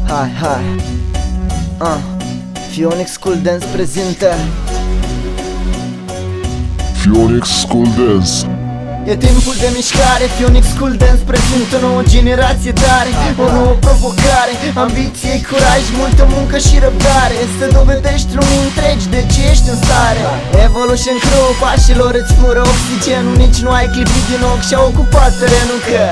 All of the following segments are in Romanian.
Hai Phoenix School Dance prezintă Phoenix School Dance. E timpul de mișcare, Phoenix School Dance prezintă o nouă generație tare, o nouă provocare, ambiție, curaj, multă muncă și răbdare. Să dovedești lumii întregi de ce ești în stare. Evolution Crew, pașilor îți fură oxigenul, nici nu ai clipit din ochi și-a ocupat terenul. Că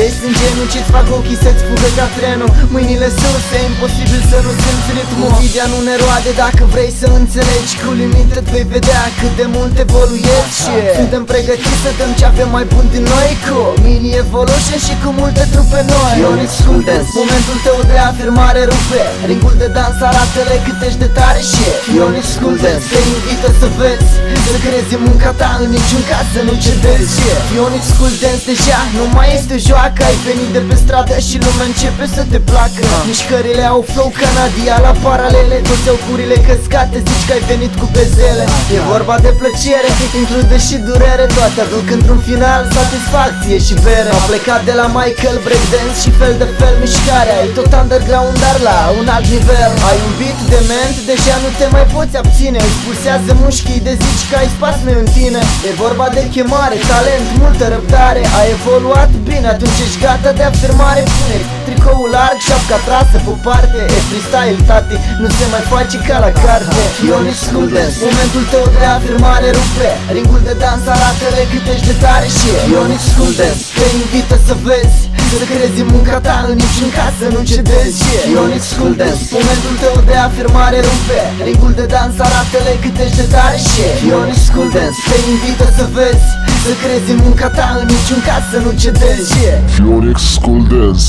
ești în genul ce-ți fac ochii să-ți fugă ca trenul. Mâinile sus, e imposibil să nu simți ritmul. Invidia nu ne roade dacă vrei să înțelegi. Cu limited vei vedea cât de mult evoluezi. Și suntem pregătiți să dăm ce avem mai bun din noi, cu mini evolution și cu multe trupe noi. Phoenix School Dance, momentul tău de afirmare rupe. Ringul de dans, arată-le cât ești de tare. Și Phoenix School Dance te invită să vezi, să crezi în munca ta, în niciun caz să nu cedezi. Și Phoenix School Dance deja nu mai este joacă. Ai venit de pe stradă și lumea începe să te placă. Mișcările au flow canadial, la paralele, toți au curile căscate, zici că ai venit cu bezele. E vorba de plăcere, include și durere, toate aduc într-un final satisfacție și bere. Au plecat de la Michael breakdance și fel de fel mișcare. Ai tot underground, dar la un alt nivel. Ai un beat dement, deja nu te mai poți abține. Îți pulsează mușchii de zici că ai spasme în tine. E vorba de chemare, talent, multă răbdare. Ai evoluat bine, atunci ești gata de afirmare. Pune tricoul larg, șapca trasă pe parte. E freestyle, tati, nu se mai face ca la carte. Phoenix School Dance, momentul tău de afirmare rupe. Ringul de dans, arată-le cât ești de tare. Și Phoenix School Dance te invită să vezi, să crezi în munca ta, în niciun caz să nu cedezi. Phoenix School Dance, momentul tău de afirmare rupe. Ringul de dans, arată-le cât ești de tare. Și Phoenix School Dance te invită să vezi, să crezi în munca ta, în niciun caz să nu cedezi. Phoenix School Dance.